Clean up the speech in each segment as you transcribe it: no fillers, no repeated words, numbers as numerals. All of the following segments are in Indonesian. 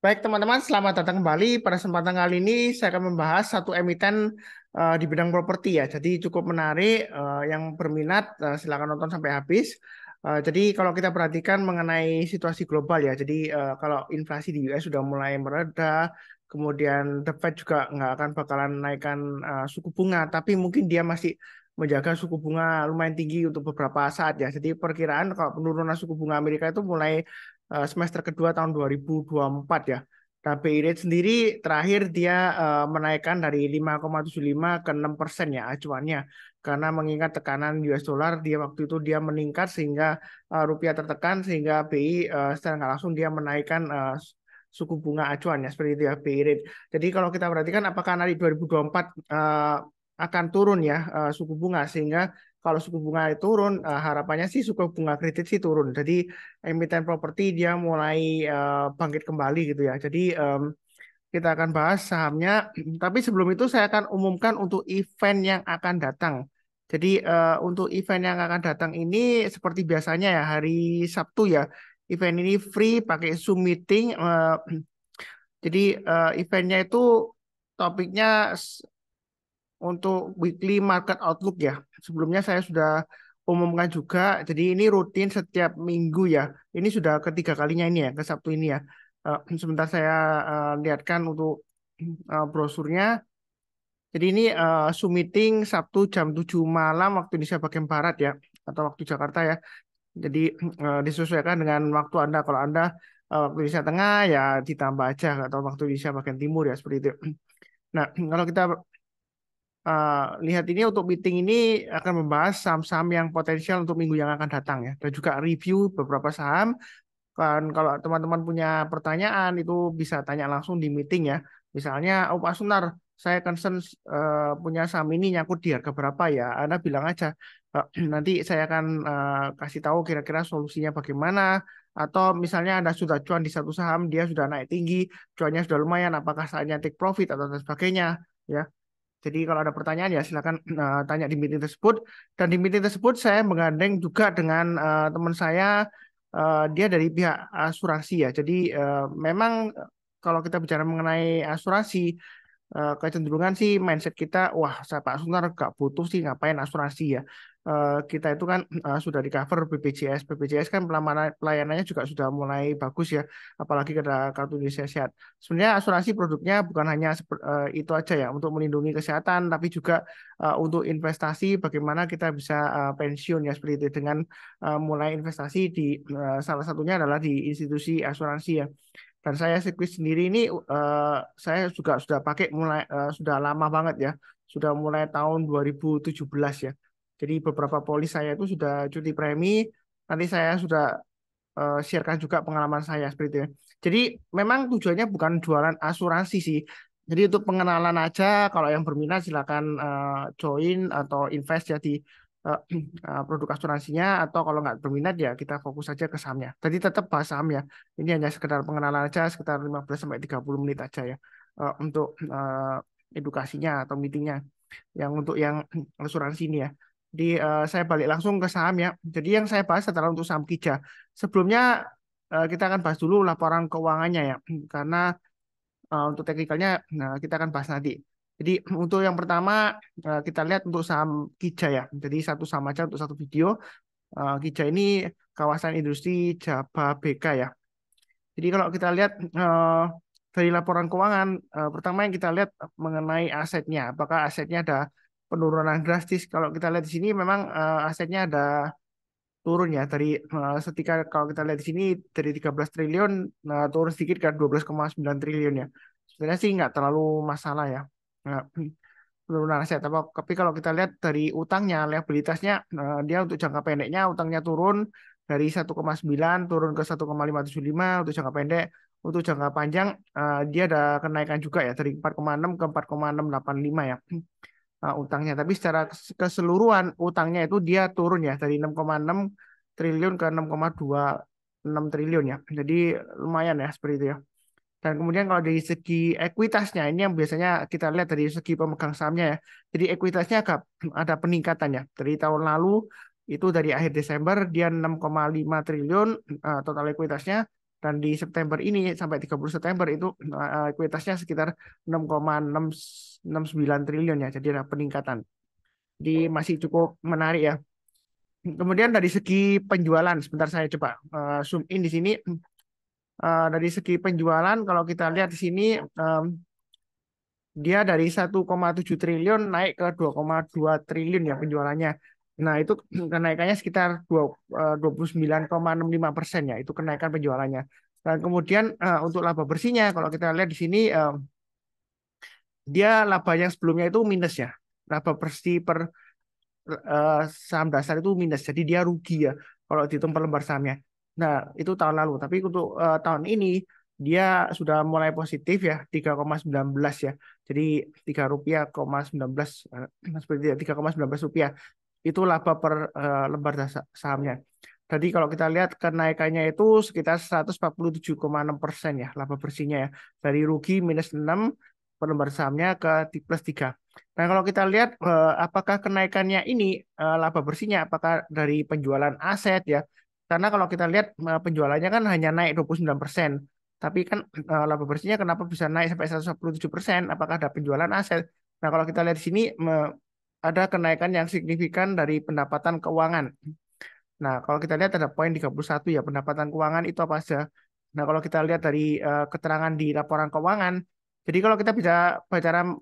Baik teman-teman, selamat datang kembali. Pada kesempatan kali ini saya akan membahas satu emiten di bidang properti ya. Jadi cukup menarik, yang berminat silakan nonton sampai habis. Jadi kalau kita perhatikan mengenai situasi global ya, jadi kalau inflasi di US sudah mulai mereda, kemudian The Fed juga nggak akan bakalan naikkan suku bunga, tapi mungkin dia masih menjaga suku bunga lumayan tinggi untuk beberapa saat ya. Jadi perkiraan kalau penurunan suku bunga Amerika itu mulai semester kedua tahun 2024 ya. Nah, BI rate sendiri terakhir dia menaikkan dari 5,75 ke 6% ya acuannya. Karena mengingat tekanan US dollar dia waktu itu dia meningkat sehingga rupiah tertekan sehingga BI secara nggak langsung dia menaikkan suku bunga acuannya seperti itu ya BI rate. Jadi kalau kita perhatikan apakah nanti 2024 akan turun ya suku bunga sehingga kalau suku bunga turun, harapannya sih suku bunga kredit sih turun. Jadi emiten properti dia mulai bangkit kembali gitu ya. Jadi kita akan bahas sahamnya. Tapi sebelum itu saya akan umumkan untuk event yang akan datang. Jadi untuk event yang akan datang ini seperti biasanya ya hari Sabtu ya. Event ini free pakai Zoom meeting. Jadi eventnya itu topiknya untuk weekly market outlook ya. Sebelumnya saya sudah umumkan juga. Jadi ini rutin setiap minggu ya. Ini sudah ketiga kalinya ini ya, ke Sabtu ini ya. Sebentar saya lihatkan untuk brosurnya. Jadi ini Zoom meeting Sabtu jam 7 malam waktu Indonesia bagian Barat ya. Atau waktu Jakarta ya. Jadi disesuaikan dengan waktu Anda. Kalau Anda waktu Indonesia Tengah ya ditambah aja. Atau waktu Indonesia bagian Timur ya seperti itu. Nah, kalau kita lihat ini untuk meeting ini akan membahas saham-saham yang potensial untuk minggu yang akan datang ya, dan juga review beberapa saham. Kan kalau teman-teman punya pertanyaan itu bisa tanya langsung di meeting ya. Misalnya, oh Pak Sunar, saya concern punya saham ini nyangkut di harga berapa ya? Anda bilang aja, nanti saya akan kasih tahu kira-kira solusinya bagaimana. Atau misalnya Anda sudah cuan di satu saham, dia sudah naik tinggi, cuannya sudah lumayan, apakah saatnya take profit atau dan sebagainya ya. Jadi kalau ada pertanyaan ya silakan tanya di meeting tersebut. Dan di meeting tersebut saya menggandeng juga dengan teman saya, dia dari pihak asuransi ya. Jadi memang kalau kita bicara mengenai asuransi, kecenderungan sih mindset kita, wah saya Pak Sunar gak butuh sih ngapain asuransi ya. Kita itu kan sudah di cover BPJS. BPJS kan pelayanannya juga sudah mulai bagus ya, apalagi ada kartu Indonesia Sehat. Sebenarnya asuransi produknya bukan hanya itu aja ya untuk melindungi kesehatan, tapi juga untuk investasi bagaimana kita bisa pensiun ya seperti itu dengan mulai investasi di salah satunya adalah di institusi asuransi ya. Dan saya sirkuit sendiri ini saya juga sudah pakai mulai sudah lama banget ya. Sudah mulai tahun 2017 ya. Jadi beberapa polis saya itu sudah cuti premi. Nanti saya sudah sharekan juga pengalaman saya seperti itu ya. Jadi memang tujuannya bukan jualan asuransi sih. Jadi untuk pengenalan aja, kalau yang berminat silakan join atau invest ya di produk asuransinya, atau kalau nggak berminat ya kita fokus aja ke sahamnya. Jadi tetap bahas saham ya. Ini hanya sekedar pengenalan aja sekitar 15 sampai 30 menit aja ya untuk edukasinya atau meetingnya yang untuk yang asuransi ini ya. Jadi saya balik langsung ke saham ya. Jadi yang saya bahas adalah untuk saham Kija. Sebelumnya kita akan bahas dulu laporan keuangannya ya, karena untuk teknikalnya nah, kita akan bahas nanti. Jadi untuk yang pertama kita lihat untuk saham Kija ya. Jadi satu saham aja untuk satu video. Kija ini kawasan industri Jababeka ya. Jadi kalau kita lihat dari laporan keuangan, pertama yang kita lihat mengenai asetnya, apakah asetnya ada penurunan drastis. Kalau kita lihat di sini memang asetnya ada turun ya dari setika kalau kita lihat di sini dari 13 triliun turun sedikit ke 12,9 triliun ya. Sebenarnya sih nggak terlalu masalah ya. Nah, penurunan aset. Tapi kalau kita lihat dari utangnya, liabilitasnya, dia untuk jangka pendeknya utangnya turun dari 1,9 turun ke 1,575 untuk jangka pendek. Untuk jangka panjang, dia ada kenaikan juga ya dari 4,6 ke 4,685 ya utangnya. Tapi secara keseluruhan utangnya itu dia turun ya dari 6,6 triliun ke 6,26 triliun ya. Jadi lumayan ya seperti itu ya. Dan kemudian kalau dari segi ekuitasnya, ini yang biasanya kita lihat dari segi pemegang sahamnya ya. Jadi ekuitasnya agak ada peningkatan ya. Dari tahun lalu itu dari akhir Desember dia 6,5 triliun total ekuitasnya. Dan di September ini sampai 30 September itu ekuitasnya sekitar 6,669 triliun ya. Jadi ada peningkatan. Jadi masih cukup menarik ya. Kemudian dari segi penjualan, sebentar saya coba zoom in di sini. Dari segi penjualan, kalau kita lihat di sini, dia dari 1,7 triliun naik ke 2,2 triliun ya penjualannya. Nah, itu kenaikannya sekitar 29,65% ya, itu kenaikan penjualannya. Dan kemudian untuk laba bersihnya, kalau kita lihat di sini, dia laba yang sebelumnya itu minus ya. Laba bersih per saham dasar itu minus, jadi dia rugi ya kalau dihitung per lembar sahamnya. Nah, itu tahun lalu. Tapi untuk tahun ini dia sudah mulai positif ya, 3,19 ya. Jadi 3 rupiah, 0,19 seperti itu, 3,19 rupiah. Itu laba per lembar sahamnya. Jadi kalau kita lihat kenaikannya itu sekitar 147,6% ya laba bersihnya ya. Dari rugi minus 6 per lembar sahamnya ke plus 3. Nah, kalau kita lihat apakah kenaikannya ini laba bersihnya apakah dari penjualan aset ya? Karena kalau kita lihat penjualannya kan hanya naik 29%. Tapi kan laba bersihnya kenapa bisa naik sampai 147%? Apakah ada penjualan aset? Nah, kalau kita lihat di sini ada kenaikan yang signifikan dari pendapatan keuangan. Nah, kalau kita lihat ada poin 31 ya, pendapatan keuangan itu apa saja. Nah, kalau kita lihat dari keterangan di laporan keuangan, jadi kalau kita bisa bicara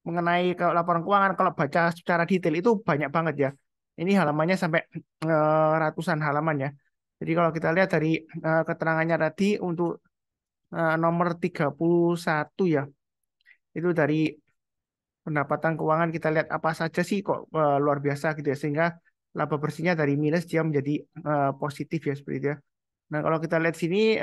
mengenai ke laporan keuangan, kalau baca secara detail itu banyak banget ya. Ini halamannya sampai ratusan halaman ya. Jadi kalau kita lihat dari keterangannya tadi untuk nomor 31 ya, itu dari pendapatan keuangan kita lihat apa saja sih kok luar biasa gitu ya. Sehingga laba bersihnya dari minus dia menjadi positif ya seperti itu ya. Nah, kalau kita lihat sini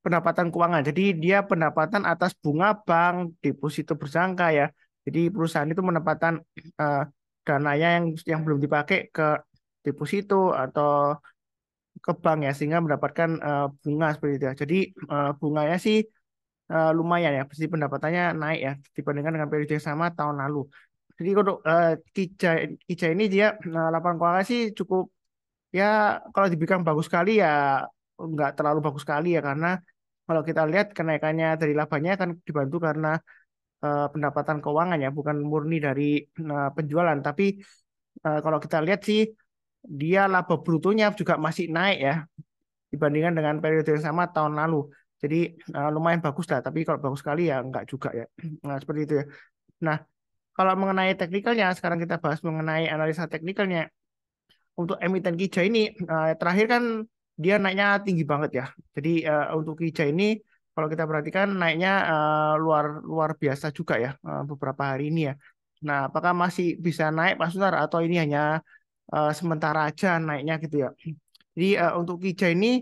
pendapatan keuangan. Jadi dia pendapatan atas bunga bank, deposito bersangka ya. Jadi perusahaan itu menempatkan eh, dananya yang belum dipakai ke deposito atau ke bank ya sehingga mendapatkan bunga seperti itu ya. Jadi bunganya sih lumayan ya, pasti pendapatannya naik ya dibandingkan dengan periode yang sama tahun lalu. Jadi untuk Kijai ini dia laporan keuangan sih cukup ya kalau dibilang bagus sekali ya nggak terlalu bagus sekali ya karena kalau kita lihat kenaikannya dari labanya kan dibantu karena pendapatan keuangan ya bukan murni dari penjualan tapi kalau kita lihat sih dia laba brutonya juga masih naik ya dibandingkan dengan periode yang sama tahun lalu. Jadi lumayan bagus lah tapi kalau bagus sekali ya nggak juga ya. Nah, seperti itu ya. Nah, kalau mengenai teknikalnya sekarang kita bahas mengenai analisa teknikalnya untuk emiten Kijai ini terakhir kan dia naiknya tinggi banget ya. Jadi untuk Kijai ini kalau kita perhatikan naiknya luar luar biasa juga ya beberapa hari ini ya. Nah, apakah masih bisa naik Pak Sunar atau ini hanya sementara aja naiknya gitu ya. Jadi untuk Kijai ini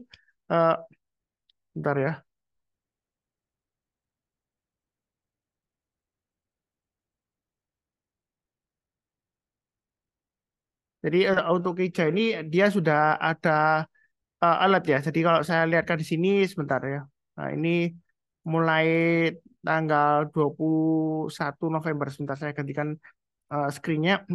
uh, bentar ya. Jadi untuk Kijai ini dia sudah ada alat ya. Jadi kalau saya lihatkan di sini sebentar ya. Nah, ini mulai tanggal 21 November. Sebentar saya gantikan screen-nya.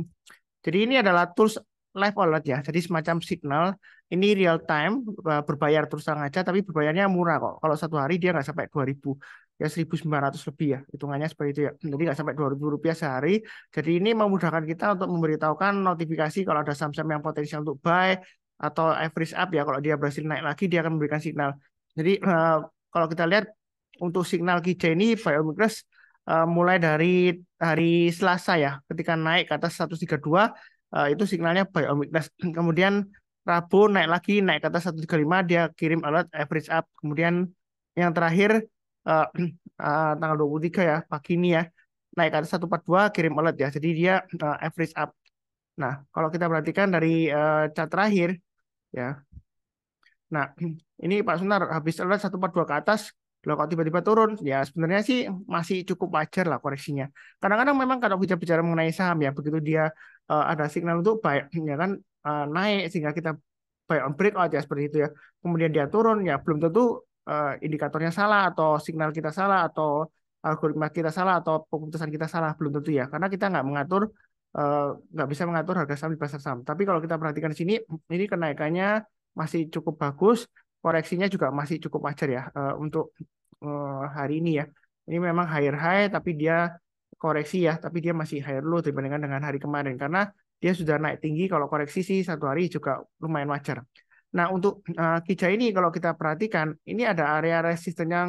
Jadi ini adalah tools live alert ya. Jadi semacam signal. Ini real time, berbayar terus terang aja, tapi berbayarnya murah kok. Kalau satu hari dia nggak sampai 2.000, ya 1.900 lebih ya. Hitungannya seperti itu ya. Jadi nggak sampai 2.000 rupiah sehari. Jadi ini memudahkan kita untuk memberitahukan notifikasi kalau ada saham-saham yang potensial untuk buy atau average up ya. Kalau dia berhasil naik lagi, dia akan memberikan signal. Jadi kalau kita lihat untuk signal Kijai ini, buy on weakness mulai dari hari Selasa ya, ketika naik ke atas 132 itu signalnya buy on weakness. Kemudian Rabu naik lagi, naik ke atas 135 dia kirim alert average up. Kemudian yang terakhir uh, tanggal 23 ya, pagi ini ya, naik ke atas 142 kirim alert ya. Jadi dia average up. Nah, kalau kita perhatikan dari chart terakhir ya, nah, ini Pak Sunar habis alert 142 ke atas, loh kok tiba-tiba turun? Ya sebenarnya sih masih cukup wajar lah koreksinya. Kadang-kadang memang kalau bicara mengenai saham ya, begitu dia ada signal untuk buy, ya kan naik sehingga kita buy on breakout ya seperti itu ya. Kemudian dia turun ya belum tentu indikatornya salah atau signal kita salah atau algoritma kita salah atau keputusan kita salah belum tentu ya. Karena kita nggak mengatur eh, nggak bisa mengatur harga saham di pasar saham. Tapi kalau kita perhatikan di sini, ini kenaikannya masih cukup bagus, koreksinya juga masih cukup wajar ya untuk hari ini ya. Ini memang higher high tapi dia koreksi ya, tapi dia masih higher low dibandingkan dengan hari kemarin karena dia sudah naik tinggi. Kalau koreksi sih satu hari juga lumayan wajar. Nah, untuk Kijai ini kalau kita perhatikan, ini ada area resisten yang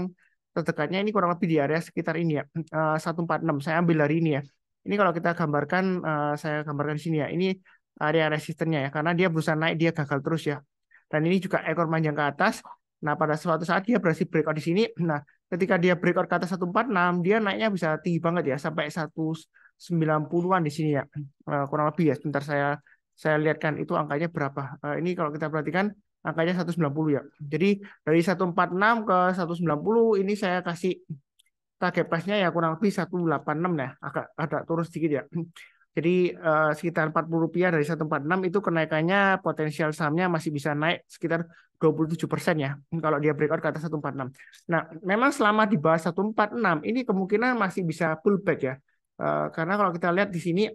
terdekatnya ini kurang lebih di area sekitar ini ya, 146. Saya ambil dari ini ya. Ini kalau kita gambarkan, saya gambarkan di sini ya. Ini area resistennya ya, karena dia berusaha naik, dia gagal terus ya. Dan ini juga ekor panjang ke atas. Nah, pada suatu saat dia berhasil breakout di sini. Nah, ketika dia breakout ke atas 146, dia naiknya bisa tinggi banget ya, sampai 190-an di sini ya. Kurang lebih ya, sebentar saya lihatkan itu angkanya berapa. Ini kalau kita perhatikan angkanya 190 ya. Jadi dari 146 ke 190 ini saya kasih target price-nya ya kurang lebih 186 ya, agak turun sedikit ya. Jadi sekitar Rp40 dari 146 itu kenaikannya potensial sahamnya masih bisa naik sekitar 27% ya kalau dia breakout ke atas 146. Nah, memang selama di bawah 146 ini kemungkinan masih bisa pullback ya. Karena kalau kita lihat di sini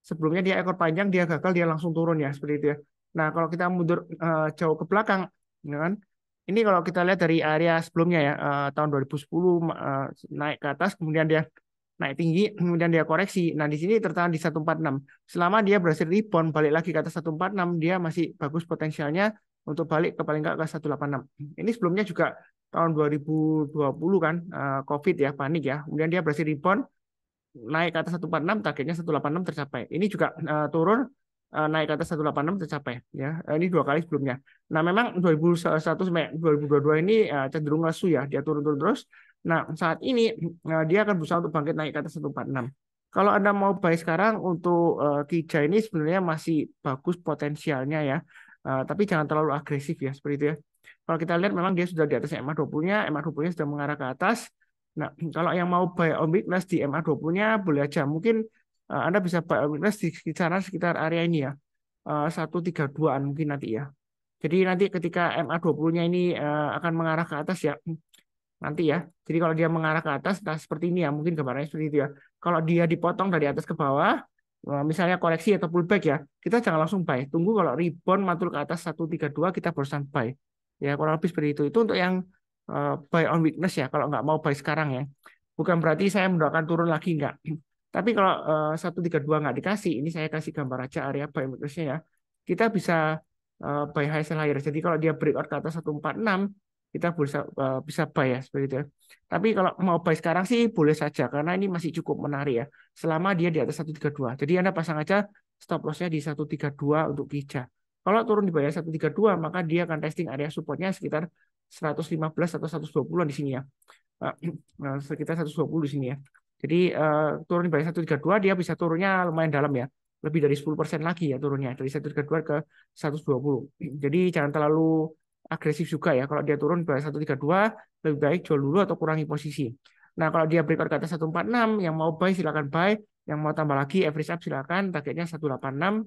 sebelumnya dia ekor panjang, dia gagal, dia langsung turun ya seperti itu ya. Nah, kalau kita mundur jauh ke belakang, ya kan? Ini kalau kita lihat dari area sebelumnya ya, tahun 2010 naik ke atas, kemudian dia naik tinggi, kemudian dia koreksi. Nah, di sini tertahan di 146. Selama dia berhasil rebound balik lagi ke atas 146, dia masih bagus potensialnya untuk balik ke paling nggak ke 186. Ini sebelumnya juga tahun 2020 kan, COVID ya, panik ya. Kemudian dia berhasil rebound naik ke atas 146, targetnya 186 tercapai. Ini juga turun naik ke atas 186 tercapai ya. Ini dua kali sebelumnya. Nah, memang 2001 sampai 2022 ini cenderung lesu ya, dia turun-turun terus. Nah, saat ini dia akan berusaha untuk bangkit naik ke atas 146. Kalau Anda mau buy sekarang untuk Kijai ini sebenarnya masih bagus potensialnya ya. Tapi jangan terlalu agresif ya, seperti itu ya. Kalau kita lihat memang dia sudah di atas MA20-nya, MA20-nya sudah mengarah ke atas. Nah, kalau yang mau buy on weakness di MA20-nya boleh aja. Mungkin Anda bisa buy on weakness di sekitar area ini ya. 132-an mungkin nanti ya. Jadi nanti ketika MA20-nya ini akan mengarah ke atas ya. Nanti ya. Jadi kalau dia mengarah ke atas, nah seperti ini ya. Mungkin gambarnya seperti itu ya. Kalau dia dipotong dari atas ke bawah, misalnya koreksi atau pullback ya, kita jangan langsung buy. Tunggu kalau rebound mantul ke atas 132, kita barusan buy. Ya, kurang lebih seperti itu. Itu untuk yang buy on weakness ya, kalau nggak mau buy sekarang ya. Bukan berarti saya mendoakan turun lagi, nggak. Tapi kalau 132 nggak dikasih, ini saya kasih gambar aja area buy on weakness-nya ya. Kita bisa buy high sell higher. Jadi kalau dia breakout ke atas 146, kita bisa buy ya, seperti itu ya. Tapi kalau mau buy sekarang sih boleh saja, karena ini masih cukup menarik ya. Selama dia di atas 132. Jadi Anda pasang aja stop loss-nya di 132 untuk Kija. Kalau turun di bawah 132, maka dia akan testing area supportnya sekitar 115 atau 120 di sini ya. Sekitar 120 di sini ya. Jadi turun di bawah 132 dia bisa turunnya lumayan dalam ya. Lebih dari 10% lagi ya turunnya dari 132 ke 120. Jadi jangan terlalu agresif juga ya. Kalau dia turun di bawah 132 lebih baik jual dulu atau kurangi posisi. Nah, kalau dia breakout ke atas 146 yang mau buy silakan buy, yang mau tambah lagi average up silakan, targetnya 186.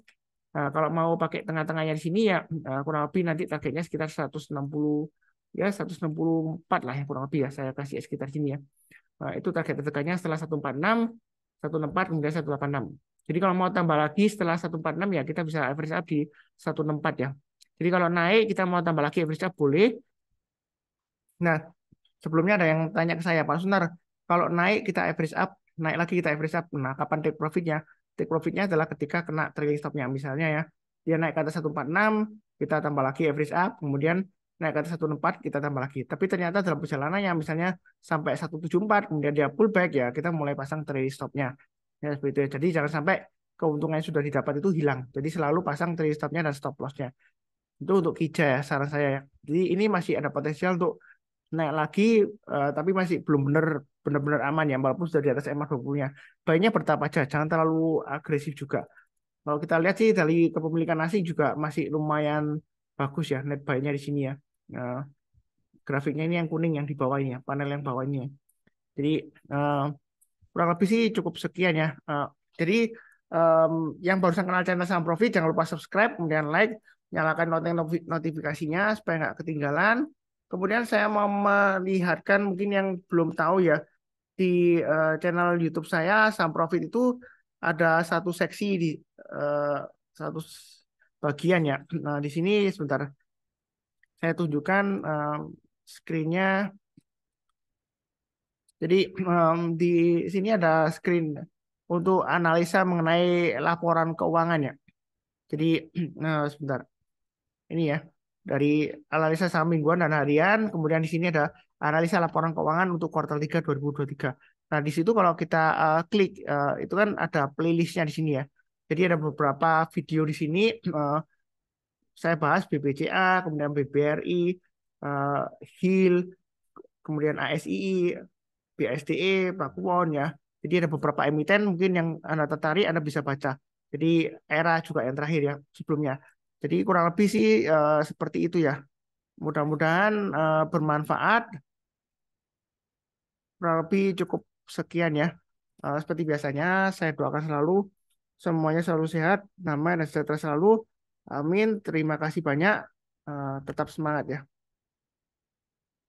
Nah, kalau mau pakai tengah-tengahnya di sini ya kurang lebih nanti targetnya sekitar 160 ya 164 lah ya kurang lebih ya saya kasih sekitar sini ya. Nah, itu target terdekannya setelah 146, 164 kemudian 186. Jadi kalau mau tambah lagi setelah 146 ya kita bisa average up di 164 ya. Jadi kalau naik kita mau tambah lagi average up boleh. Nah, sebelumnya ada yang tanya ke saya, Pak Sunar, kalau naik kita average up, naik lagi kita average up. Nah, kapan take profitnya? Take profitnya adalah ketika kena trailing stopnya. Misalnya ya, dia naik ke atas 146, kita tambah lagi average up, kemudian naik ke atas 164, kita tambah lagi. Tapi ternyata dalam perjalanannya, misalnya sampai 174, kemudian dia pullback, ya kita mulai pasang trailing stopnya. Ya, seperti itu. Jadi jangan sampai keuntungan yang sudah didapat itu hilang. Jadi selalu pasang trailing stopnya dan stop lossnya. Itu untuk Kija ya, saran saya ya. Jadi ini masih ada potensial untuk naik lagi tapi masih belum benar-benar aman ya walaupun sudah di atas MA20-nya. Baiknya bertahap aja, jangan terlalu agresif juga. Kalau kita lihat sih dari kepemilikan asing juga masih lumayan bagus ya net buy-nya di sini ya. Eh, Grafiknya ini yang kuning yang di bawah ini ya, panel yang bawah ini ya. Jadi eh, kurang lebih sih cukup sekian ya. Jadi em, yang barusan kenal channel Saham Profit jangan lupa subscribe, kemudian like, nyalakan notifikasinya supaya nggak ketinggalan. Kemudian saya mau melihatkan mungkin yang belum tahu ya di channel YouTube saya Saham Profit itu ada satu seksi di eh, satu bagian ya. Nah di sini sebentar Saya tunjukkan screen-nya. Jadi di sini ada screen untuk analisa mengenai laporan keuangan ya. Jadi sebentar. Ini ya, dari analisa saham mingguan dan harian, kemudian di sini ada analisa laporan keuangan untuk kuartal 3 2023. Nah, di situ kalau kita klik itu kan ada playlistnya di sini ya. Jadi ada beberapa video di sini saya bahas BBCA, kemudian BBRI, eh, HIL, kemudian ASII, BSDE, Pakuwon ya. Jadi ada beberapa emiten mungkin yang Anda tertarik, Anda bisa baca. Jadi era juga yang terakhir ya sebelumnya. Jadi kurang lebih sih seperti itu ya. Mudah-mudahan bermanfaat. Kurang lebih cukup sekian ya. Seperti biasanya saya doakan selalu semuanya selalu sehat, damai dan sejahtera selalu. Amin. Terima kasih banyak. Tetap semangat ya.